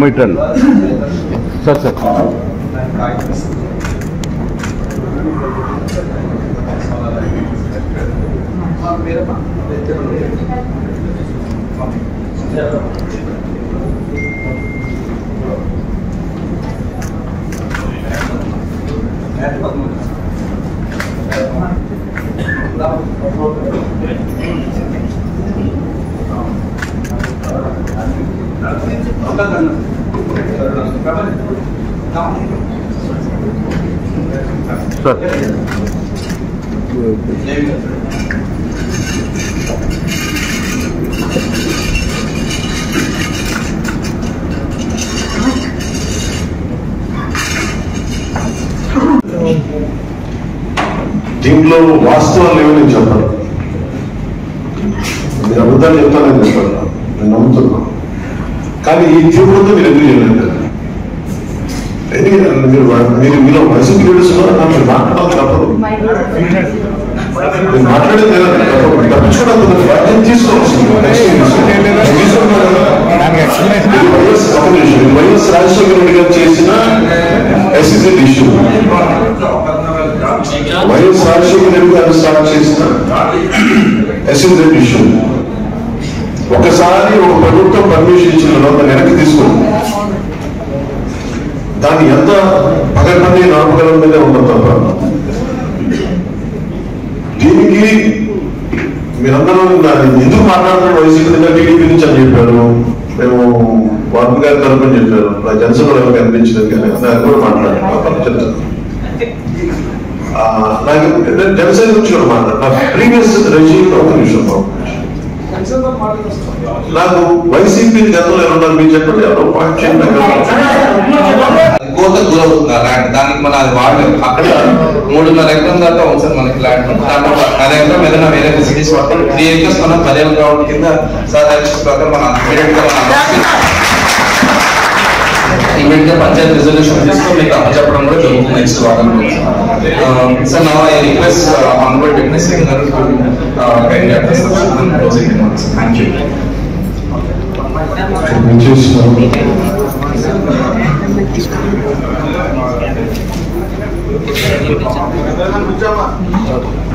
అమ్మిటన్ sir sir sir దీంట్లో వాస్తవాలు ఏమని చెప్పాలి, మీరు అబద్ధాలు చెప్తానని చెప్పాలి, నేను నమ్ముతున్నాను. కానీ ఈ తీవ్రత మీరు ఎందుకు చేయలేదు? మీరు మీలో వయసు పీడిస్తున్నారు, మీరు మాట్లాడాలి తప్పదు. మీరు మాట్లాడేది తప్పించుకోవడం బాధ్యత తీసుకోవాల్సింది. వైఎస్ రాజశేఖర రెడ్డి గారు చేసిన SEZ issue, YS Rajasekhara Reddy గారు స్టార్ట్ చేసిన ఎస్సీజెడ్ ఇష్యూ ఒకసారి ఒక ప్రభుత్వం పర్మిషన్ ఇచ్చిన తర్వాత వెనక్కి తీసుకోండి. దాన్ని ఎంత పగడ్బందీ నడపగలం మీదే ఉన్నది తప్ప దీనికి మీరందరూ ఎందుకు మాట్లాడుతున్నారు? వైసీపీ టీడీపీ నుంచి అని చెప్పారు, మేము వార్పు గారి తరఫుని చెప్పారు, నా జనసేన ఎవరికి అనిపించలేదు కానీ దాన్ని కూడా మాట్లాడాను. చెప్తాను నాకు జనసేన గురించి కూడా మాట్లాడు. ప్రీవియస్ రెజీమ్ ఒక నిమిషం నాకు వైసీపీ గతంలో ఎవరున్నారు మీరు చెప్పండి. ఎవరో పాయింట్ చేయండి. కోత గురవుతుంది ల్యాండ్, దానికి మనం అది వాడలేదు. అక్కడ 3.5 ఎకరం దాకా ఉంది సార్ మనకి ల్యాండ్. దాంట్లో 10 ఎకరం ఏదైనా వేరే ఫెసిలిటీస్ వాడతాం. 3 acres మనం 10 గ్రౌండ్ కింద సార్ ప్రకారం మనం ఇమీడియట్ గా పంచాయతీ రిజల్యూషన్ తీసుకొని మీకు అప్పచెప్పడం కూడా జరుగుతుంది నెక్స్ట్ వారంలో. సార్ నా రిక్వెస్ట్ ఆనరబుల్ డిప్యూటీ సీఎం గారు kindly address closing remarks. Thank you.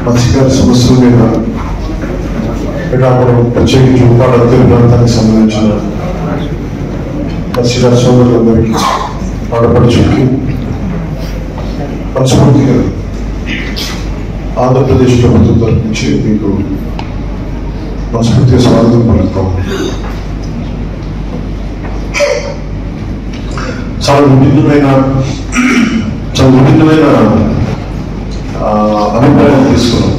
మత్స్యకార సమస్యల మీద పిఠాపురం ప్రత్యేకించి ఉప్పాడ అద్దెల ప్రాంతానికి సంబంధించిన మత్స్యకార సోదరులందరికీ ఆడపడుచుకి మనస్ఫూర్తిగా ఆంధ్రప్రదేశ్ ప్రభుత్వం తరఫు నుంచి మీకు మనస్ఫూర్తిగా స్వాగతం పలుకుతాం. చాలా విభిన్నమైన అభిప్రాయం తీసుకున్నాం.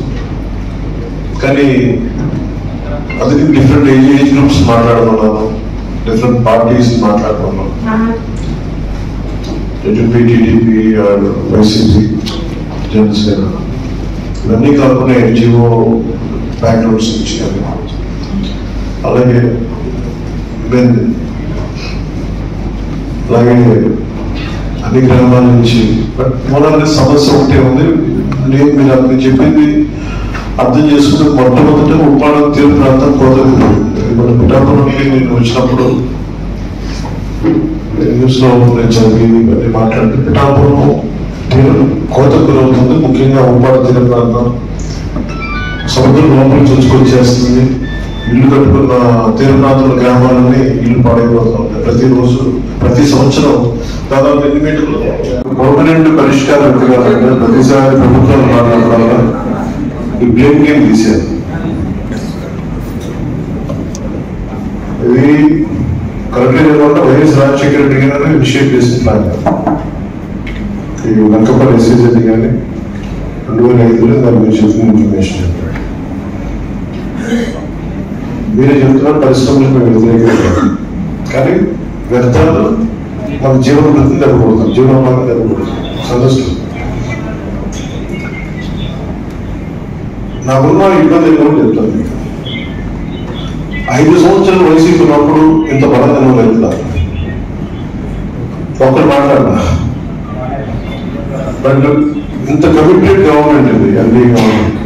కానీ అది డిఫరెంట్ ఏజ్ గ్రూప్స్ మాట్లాడుతున్నాను, డిఫరెంట్ పార్టీస్ మాట్లాడుతున్నాం. టీడీపీ, వైసీపీ, జనసేన ఇవన్నీ కాకుండా ఎన్జిఓ బ్యాక్గ్రౌండ్స్ నుంచి అలాగే అన్ని గ్రామాల నుంచి. బట్ మూలాన్ని సమస్య ఒకటే ఉంది. నేను మీరు అతను చెప్పింది అర్థం చేసుకుంటే మొట్టమొదట ఉప్పాడ తీర ప్రాంతం కోతకపోయింది. మన పిఠాపురంకి నేను వచ్చినప్పుడు న్యూస్ లో నేను చదివి ఇవన్నీ మాట్లాడితే పిఠాపురం తీరం కోతకు గురవుతుంది. ముఖ్యంగా ఉప్పాడ తీర ప్రాంతం సముద్రం లోపల చొచ్చుకొచ్చేస్తుంది. ఇల్లు కట్టుకున్న తీర ప్రాంతాల గ్రామాలన్నీ ఇల్లు పాడైపోతూ ఉంటాయి. ప్రతిరోజు ప్రతి సంవత్సరం దాదాపు 8 మీటర్లు పర్మనెంట్ పరిష్కారం కావాలంటే ప్రతిసారి ప్రభుత్వాలు మాట్లాడడం వల్ల ఈ బ్లేమ్ గేమ్ తీశారు. ఇది కరెక్ట్గా చెప్పాలంటే వైఎస్ రాజశేఖర రెడ్డి గారు ఇనిషియేట్ చేసిన ప్లాన్. ఈ లంకపల్లి ఎస్సీజెడ్ కానీ 2005లో దాని గురించి చెప్పిన ఇన్ఫర్మేషన్ చెప్పారు. మీరే చెప్తున్నారు పరిశ్రమలకు మేము వ్యతిరేకంగా, కానీ వ్యర్థాలు మన జీవన వృత్తిని దెబ్బకూడతాం, జీవనోపాధిని దెబ్బకూడతాం. సంతోషం. నాకున్న ఇబ్బంది కూడా చెప్తాను మీకు. 5 సంవత్సరాలు వైసీపీ ఉన్నప్పుడు ఇంత బలంగా వెళ్తున్నారు. ఒక్కరు మాట్లాడినా బట్ ఇంత కమిటెడ్ గవర్నమెంట్ ఇది, ఎన్డీ గవర్నమెంట్.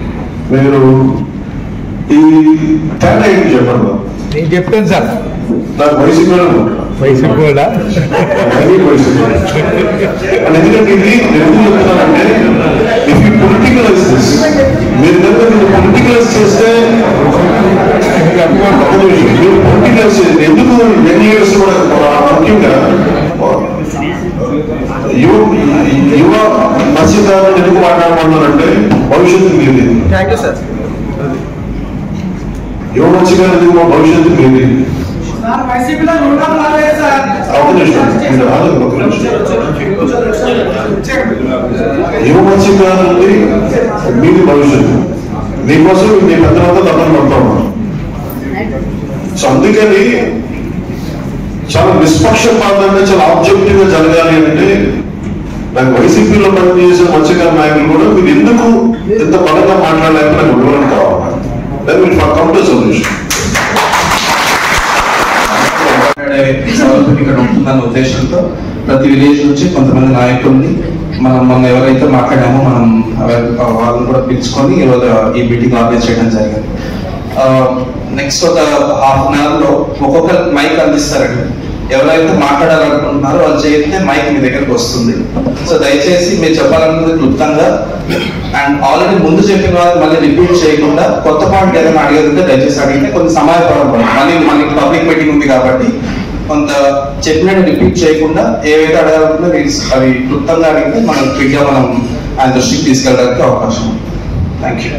మీరు ఈ తేడా ఏంటి చెప్పండి. నేను చెప్తాను సార్. నాకు వైసీపీలో ఉంటాను. వైసీపీ ఎందుకంటే ఇది ఎందుకు చెప్తున్నానంటే ఇఫ్ యూ పొలిటికలైజ్ దిస్, మీరు కనుక మీరు పొలిటికలైజ్ చేస్తే మీరు పొలిటికలైజ్ చేస్తే ఎందుకు యంగ్ లీడర్స్ కూడా ముఖ్యంగా యువ మత్స్యకారులను ఎందుకు మాట్లాడమన్నారంటే భవిష్యత్తు మీది. యువ మత్స్యకారులు ఎందుకు భవిష్యత్తు మీది. యువ మత్స్యకారులది మీది భవిష్యత్తు, మీకోసం మీ పెద్దలంతా తప్పని పడతా ఉన్నారు. సో అందుకని చాలా నిష్పక్షపాతంగా చాలా ఆబ్జెక్టివ్ గా జరగాలి అంటే నాకు వైసీపీలో పనిచేసిన మత్స్యకార నాయకులు కూడా మీరు ఎందుకు ఎంత బలంగా మాట్లాడలేక నాకు వివరణ కావాలి. దాన్ని మీరు కమ్ టు సొల్యూషన్. ఇక్కడ ఉంటుందన్న ఉద్దేశంతో ప్రతి విలేజ్ నుంచి కొంతమంది నాయకుల్ని మనం ఎవరైతే మాట్లాడామో మనం వాళ్ళని కూడా పిలుచుకొని ఈరోజు ఈ మీటింగ్ ఆర్గనైజ్ చేయడం జరిగింది. నెక్స్ట్ ఒక హాఫ్ అన్ అవర్ లో ఒక్కొక్క మైక్ అందిస్తారండి. ఎవరైతే మాట్లాడాలనుకుంటున్నారో వాళ్ళు చేస్తే మైక్ మీ దగ్గరకు వస్తుంది. సో దయచేసి మీరు చెప్పాలనుకుంటే క్లుప్తంగా అండ్ ఆల్రెడీ ముందు చెప్పిన వాళ్ళు మళ్ళీ రిపీట్ చేయకుండా కొత్త పాయింట్ ఏదైనా అడిగేదంటే దయచేసి అడిగితే కొంత సమయపరం మళ్ళీ మనకి పబ్లిక్ మీటింగ్ ఉంది కాబట్టి కొంత చెప్పినట్టు రిపీట్ చేయకుండా ఏవైతే అడగాలనుకుంటే అవి క్లుప్తంగా అడిగితే మనం క్విక్గా మనం ఆయన దృష్టికి తీసుకెళ్ళడానికి అవకాశం. Thank you.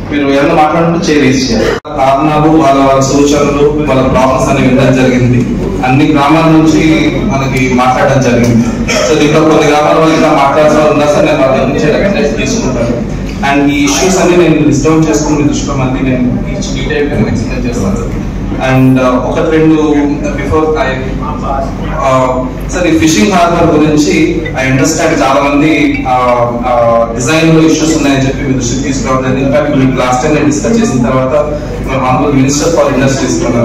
మీరు ఏమైనా మాట్లాడుతూ రేస్ చేయాలి. కారణాలు వాళ్ళ సూచనలు వాళ్ళ ప్రాబ్లమ్స్ అనేవి వినడం జరిగింది. అన్ని గ్రామాల నుంచి మనకి మాట్లాడడం జరిగింది. సో దీంట్లో కొన్ని గ్రామాల వల్ల ఇంకా మాట్లాడాల్సిన ఉన్నా సార్ నేను వాళ్ళ నుంచి రికగ్నైజ్ తీసుకుంటాను. అండ్ ఈ ఇష్యూస్ అన్ని నేను లిస్ట్ డౌన్ చేసుకుని మీ దృష్టిలో మళ్ళీ నేను ఈచ్ డీటెయిల్ గా ఎక్స్ప్లెయిన్ చేస్తాను. అండ్ ఒకటి రెండు బిఫోర్ సార్ ఈ ఫిషింగ్ హార్బర్ గురించి ఐ అండర్స్టాండ్ చాలా మంది డిజైన్ లో ఇష్యూస్ ఉన్నాయని చెప్పి మీ దృష్టికి తీసుకురావడం. ఇన్ఫాక్ట్ మీకు లాస్ట్ టైం నేను డిస్కస్ చేసిన తర్వాత మామూలు మినిస్టర్ ఫర్ ఇండస్ట్రీస్ మన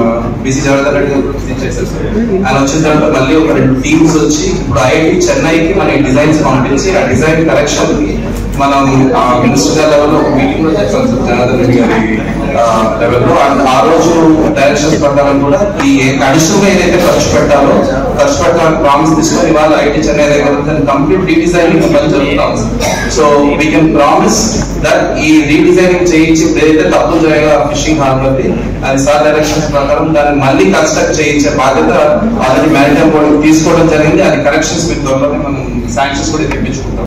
బీసీ జవహర్ రెడ్డి గారు చేశారు సార్. ఆయన వచ్చిన తర్వాత మళ్ళీ ఒక 2 టీమ్స్ వచ్చి ఇప్పుడు ఐఐటి చెన్నైకి మన డిజైన్స్ పంపించి ఆ డిజైన్ కరెక్షన్ కి మనం మినిస్టర్ గారి లెవెల్లో ఒక మీటింగ్ కూడా చేస్తాం సార్ జనార్దన్ రెడ్డి గారి లెవెల్లో. అండ్ ఆ రోజు డైరెక్షన్స్ ప్రకారం కూడా ఈ అడిషనల్ గా ఏదైతే ఖర్చు పెట్టాలని ప్రామిస్ తీసుకొని వాళ్ళు ఐఐటి చెన్నై దగ్గర కంప్లీట్ రీడిజైనింగ్ పని జరుగుతాం. So we can promise that ఈ రీడిజైనింగ్ చేయించి ఏదైతే తప్పులు జరిగా ఫిషింగ్ హార్బర్ అది సార్ డైరెక్షన్స్ ప్రకారం దాన్ని మళ్ళీ కన్స్ట్రక్ట్ చేయించే బాధ్యత ఆల్రెడీ మ్యారిటైమ్ బోర్డు తీసుకోవడం జరిగింది. అది కరెక్షన్స్ మీ త్వరలోనే మనం శాంక్షన్స్ కూడా తెప్పించుకుంటాం.